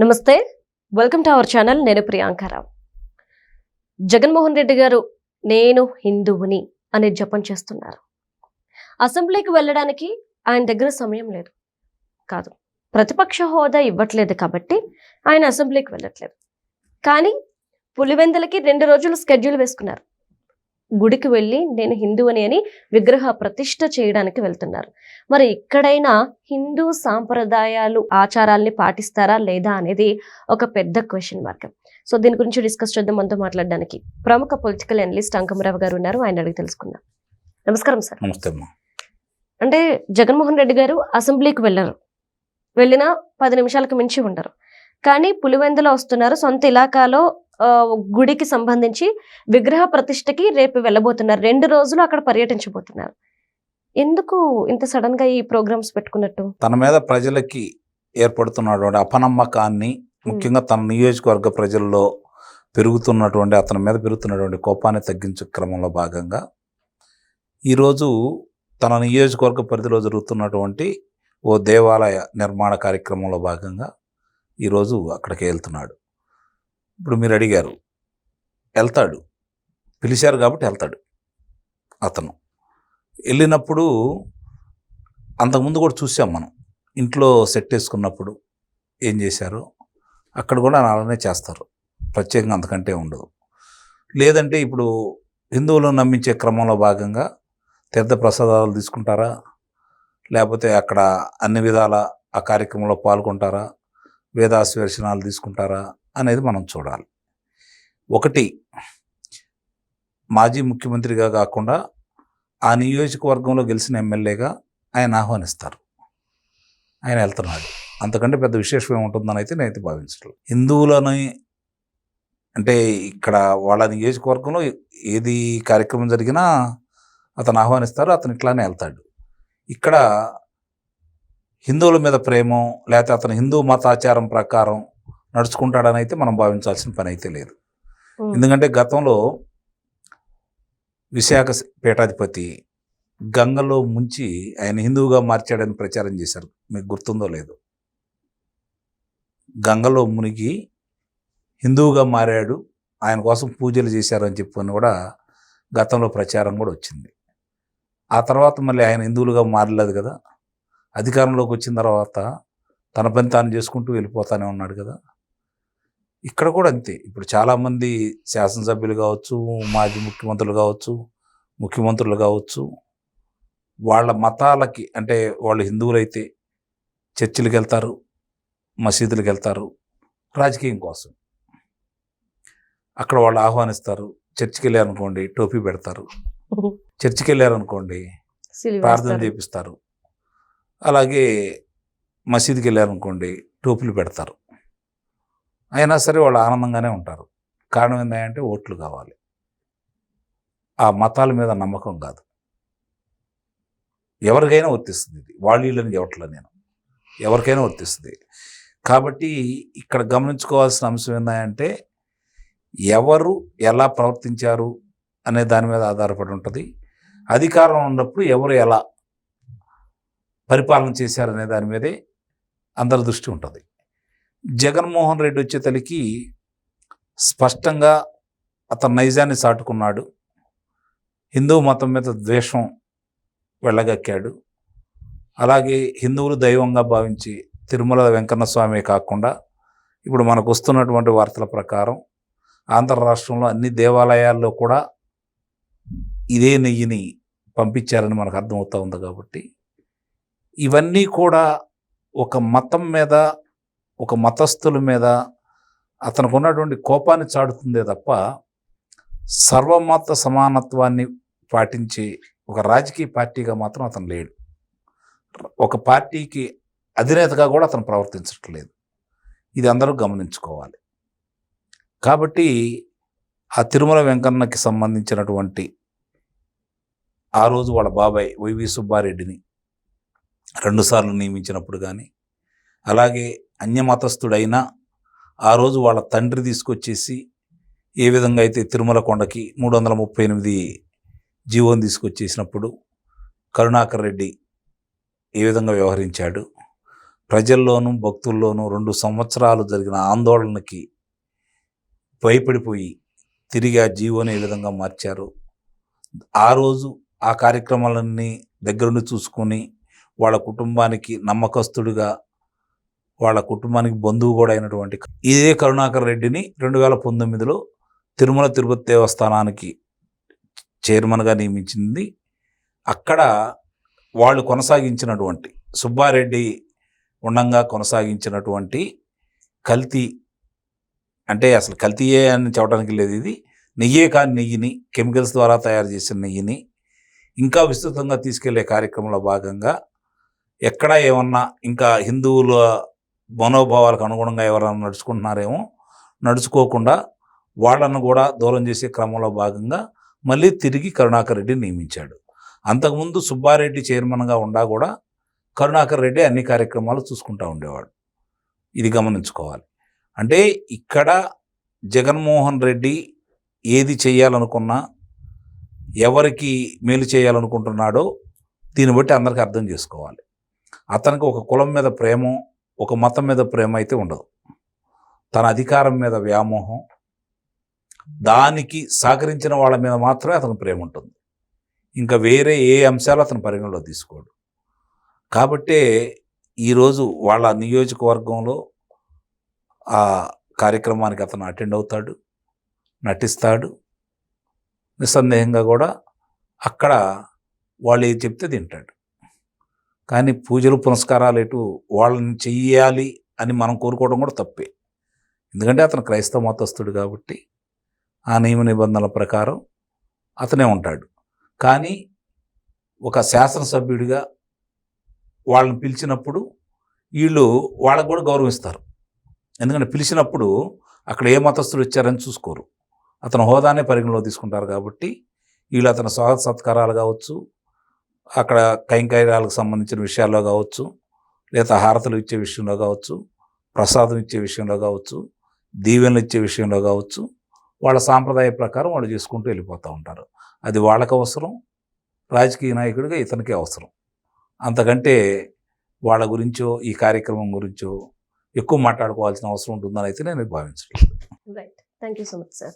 నమస్తే, welcome to our channel. నేను ప్రియాంకారావు. జగన్మోహన్ రెడ్డి గారు నేను హిందువుని అనే జపం చేస్తున్నారు. అసెంబ్లీకి వెళ్ళడానికి ఆయన దగ్గర సమయం లేదు కాదు, ప్రతిపక్ష హోదా ఇవ్వట్లేదు కాబట్టి ఆయన అసెంబ్లీకి వెళ్ళట్లేదు. కానీ పులివెందులకి 2 రోజులు స్కెడ్యూల్ వేసుకున్నారు. గుడికి వెళ్ళి నేను హిందువుని అని విగ్రహ ప్రతిష్ఠ చేయడానికి వెళ్తున్నారు. మరి ఇక్కడైనా హిందూ సాంప్రదాయాలు ఆచారాల్ని పాటిస్తారా లేదా అనేది ఒక పెద్ద క్వశ్చన్ మార్క్. సో దీని గురించి డిస్కస్ చేద్దాం. మనతో మాట్లాడడానికి ప్రముఖ పొలిటికల్ అనలిస్ట్ అంకమరావు గారు ఉన్నారు. ఆయన అడిగి తెలుసుకుందాం. నమస్కారం సార్. నమస్తే. అంటే జగన్మోహన్ రెడ్డి గారు అసెంబ్లీకి వెళ్ళరు, వెళ్ళినా 10 నిమిషాలకు మించి ఉండరు. కానీ పులివెందులో వస్తున్నారు. సొంత ఇలాకాలో గుడికి సంబంధించి విగ్రహ ప్రతిష్టకి రేపు వెళ్ళబోతున్నారు. 2 రోజులు అక్కడ పర్యటించబోతున్నారు. ఎందుకు ఇంత సడన్ గా ఈ ప్రోగ్రామ్స్ పెట్టుకున్నట్టు? తన మీద ప్రజలకి ఏర్పడుతున్నటువంటి అపనమ్మకాన్ని, ముఖ్యంగా తన నియోజకవర్గ ప్రజల్లో అతని మీద పెరుగుతున్నటువంటి కోపాన్ని తగ్గించే క్రమంలో భాగంగా ఈరోజు తన నియోజకవర్గ పరిధిలో జరుగుతున్నటువంటి ఓ దేవాలయ నిర్మాణ కార్యక్రమంలో భాగంగా ఈరోజు అక్కడికి వెళ్తున్నాడు. ఇప్పుడు మీరు అడిగారు, వెళ్తాడు, పిలిచారు కాబట్టి వెళ్తాడు. అతను వెళ్ళినప్పుడు అంతకుముందు కూడా చూసాం మనం, ఇంట్లో సెట్ వేసుకున్నప్పుడు ఏం చేశారు, అక్కడ కూడా అలానే చేస్తారు. ప్రత్యేకంగా అంతకంటే ఉండదు. లేదంటే ఇప్పుడు హిందువులను నమ్మించే క్రమంలో భాగంగా తీర్థ ప్రసాదాలు తీసుకుంటారా, లేకపోతే అక్కడ అన్ని విధాల ఆ కార్యక్రమంలో పాల్గొంటారా, వేదాశ్వేషణాలు తీసుకుంటారా అనేది మనం చూడాలి. ఒకటి, మాజీ ముఖ్యమంత్రిగా కాకుండా ఆ నియోజకవర్గంలో గెలిచిన ఎమ్మెల్యేగా ఆయన ఆహ్వానిస్తారు. ఆయన వెళ్తున్నాడు, అంతకంటే పెద్ద విశేషం ఏముంటుందని అయితే నేనైతే భావించట్లేదు. హిందువులని అంటే ఇక్కడ వాళ్ళ నియోజకవర్గంలో ఏది కార్యక్రమం జరిగినా అతను ఆహ్వానిస్తారు, అతను ఇట్లానే వెళ్తాడు. ఇక్కడ హిందువుల మీద ప్రేమో లేకపోతే అతను హిందూ మతాచారం ప్రకారం నడుచుకుంటాడని అయితే మనం భావించాల్సిన పని అయితే లేదు. ఎందుకంటే గతంలో విశాఖ పీఠాధిపతి గంగలో ముంచి ఆయన హిందువుగా మార్చాడని ప్రచారం చేశారు. మీకు గుర్తుందో లేదో, గంగలో మునిగి హిందువుగా మారాడు, ఆయన కోసం పూజలు చేశారు అని చెప్పని కూడా గతంలో ప్రచారం కూడా వచ్చింది. ఆ తర్వాత మళ్ళీ ఆయన హిందువులుగా మారలేదు కదా, అధికారంలోకి వచ్చిన తర్వాత తన పని తాను చేసుకుంటూ వెళ్ళిపోతానే ఉన్నాడు కదా. ఇక్కడ కూడా అంతే. ఇప్పుడు చాలామంది శాసనసభ్యులు కావచ్చు, మాజీ ముఖ్యమంత్రులు కావచ్చు, ముఖ్యమంత్రులు కావచ్చు, వాళ్ళ మతాలకి అంటే వాళ్ళు హిందువులైతే చర్చిలకు వెళ్తారు, మసీదులకు వెళ్తారు రాజకీయం కోసం. అక్కడ వాళ్ళు ఆహ్వానిస్తారు. చర్చికి వెళ్ళారనుకోండి టోపీ పెడతారు, చర్చికి వెళ్ళారనుకోండి ప్రార్థన చేపిస్తారు, అలాగే మసీదుకి వెళ్ళారనుకోండి టోపులు పెడతారు. అయినా సరే వాళ్ళు ఆనందంగానే ఉంటారు. కారణం ఏంటంటే ఓట్లు కావాలి, ఆ మతాల మీద నమ్మకం కాదు. ఎవరికైనా వర్తిస్తుంది ఇది, వాళ్ళని ఎవట్లా నేను, ఎవరికైనా వర్తిస్తుంది. కాబట్టి ఇక్కడ గమనించుకోవాల్సిన అంశం ఏంటంటే ఎవరు ఎలా ప్రవర్తించారు అనే దాని మీద ఆధారపడి ఉంటుంది. అధికారం ఉన్నప్పుడు ఎవరు ఎలా పరిపాలన చేశారనే దాని మీదే అందరి దృష్టి ఉంటుంది. జగన్మోహన్ రెడ్డి వచ్చేతలికి స్పష్టంగా అతను నైజాన్ని చాటుకున్నాడు. హిందూ మతం మీద ద్వేషం వెళ్ళగక్కాడు. అలాగే హిందువులు దైవంగా భావించి తిరుమల వెంకన్న స్వామి కాకుండా ఇప్పుడు మనకు వస్తున్నటువంటి వార్తల ప్రకారం ఆంధ్ర రాష్ట్రంలో అన్ని దేవాలయాల్లో కూడా ఇదే నెయ్యిని పంపించారని మనకు అర్థమవుతూ ఉంది. కాబట్టి ఇవన్నీ కూడా ఒక మతం మీద, ఒక మతస్థుల మీద అతనికి ఉన్నటువంటి కోపాన్ని చాటుతుందే తప్ప సర్వమత సమానత్వాన్ని పాటించే ఒక రాజకీయ పార్టీగా మాత్రం అతను లేడు. ఒక పార్టీకి అధినేతగా కూడా అతను ప్రవర్తించట్లేదు. ఇది అందరూ గమనించుకోవాలి. కాబట్టి ఆ తిరుమల వెంకన్నకి సంబంధించినటువంటి ఆ రోజు వాళ్ళ బాబాయ్ వైవి సుబ్బారెడ్డిని 2 సార్లు నియమించినప్పుడు కానీ, అలాగే అన్యమతస్థుడైనా ఆ రోజు వాళ్ళ తండ్రి తీసుకొచ్చేసి ఏ విధంగా అయితే తిరుమల కొండకి 338 జీవోని తీసుకొచ్చేసినప్పుడు కరుణాకర్ రెడ్డి ఏ విధంగా వ్యవహరించాడు, ప్రజల్లోనూ భక్తుల్లోనూ 2 సంవత్సరాలు జరిగిన ఆందోళనకి భయపడిపోయి తిరిగి ఆ జీవోని ఏ విధంగా మార్చారు. ఆ రోజు ఆ కార్యక్రమాలన్నీ దగ్గరుండి చూసుకొని వాళ్ళ కుటుంబానికి నమ్మకస్తుడిగా, వాళ్ళ కుటుంబానికి బంధువు కూడా అయినటువంటి ఇదే కరుణాకర్ రెడ్డిని 2019లో తిరుమల తిరుపతి దేవస్థానానికి చైర్మన్గా నియమించింది. అక్కడ వాళ్ళు కొనసాగించినటువంటి సుబ్బారెడ్డి ఉండంగా కొనసాగించినటువంటి కల్తీ, అంటే అసలు కల్తీయే అని చెప్పడానికి లేదు, ఇది నెయ్యే కాని నెయ్యిని, కెమికల్స్ ద్వారా తయారు చేసిన నెయ్యిని ఇంకా విస్తృతంగా తీసుకెళ్లే కార్యక్రమంలో భాగంగా ఎక్కడ ఏమన్నా ఇంకా హిందువుల మనోభావాలకు అనుగుణంగా ఎవరైనా నడుచుకుంటున్నారేమో, నడుచుకోకుండా వాళ్ళను కూడా దూరం చేసే క్రమంలో భాగంగా మళ్ళీ తిరిగి కరుణాకర్ రెడ్డిని నియమించాడు. అంతకుముందు సుబ్బారెడ్డి చైర్మన్గా ఉండా కూడా కరుణాకర్ రెడ్డి అన్ని కార్యక్రమాలు చూసుకుంటూ ఉండేవాడు. ఇది గమనించుకోవాలి. అంటే ఇక్కడ జగన్మోహన్ రెడ్డి ఏది చేయాలనుకున్నా, ఎవరికి మేలు చేయాలనుకుంటున్నాడో దీన్ని బట్టి అందరికీ అర్థం చేసుకోవాలి. అతనికి ఒక కులం మీద ప్రేమో, ఒక మతం మీద ప్రేమ అయితే ఉండదు. తన అధికారం మీద వ్యామోహం, దానికి సహకరించిన వాళ్ళ మీద మాత్రమే అతని ప్రేమ ఉంటుంది. ఇంకా వేరే ఏ అంశాలు అతను పరిగణలో తీసుకోడు. కాబట్టే ఈరోజు వాళ్ళ నియోజకవర్గంలో ఆ కార్యక్రమానికి అతను అటెండ్ అవుతాడు, నటిస్తాడు. నిస్సందేహంగా కూడా అక్కడ వాళ్ళు ఏది చెప్తే తింటాడు. కానీ పూజలు పునస్కారాలు ఎటు వాళ్ళని చెయ్యాలి అని మనం కోరుకోవడం కూడా తప్పే. ఎందుకంటే అతను క్రైస్తవ మతస్థుడు కాబట్టి ఆ నియమ నిబంధనల ప్రకారం అతనే ఉంటాడు. కానీ ఒక శాసనసభ్యుడిగా వాళ్ళని పిలిచినప్పుడు వీళ్ళు వాళ్ళకు కూడా గౌరవిస్తారు. ఎందుకంటే పిలిచినప్పుడు అక్కడ ఏ మతస్థుడు వచ్చారని చూసుకోరు, అతని హోదానే పరిగణలో తీసుకుంటారు. కాబట్టి వీళ్ళు అతని స్వాగత సత్కారాలు కావచ్చు, అక్కడ కైంకర్యాలకు సంబంధించిన విషయాల్లో కావచ్చు, లేదా హారతలు ఇచ్చే విషయంలో కావచ్చు, ప్రసాదం ఇచ్చే విషయంలో కావచ్చు, దీవెనలు ఇచ్చే విషయంలో కావచ్చు, వాళ్ళ సాంప్రదాయ ప్రకారం వాళ్ళు చేసుకుంటూ వెళ్ళిపోతూ ఉంటారు. అది వాళ్ళకు అవసరం, రాజకీయ నాయకుడిగా ఇతనికి అవసరం. అంతకంటే వాళ్ళ గురించో ఈ కార్యక్రమం గురించో ఎక్కువ మాట్లాడుకోవాల్సిన అవసరం ఉంటుందని అయితే నేను భావించలేదు. Right, thank you so much sir.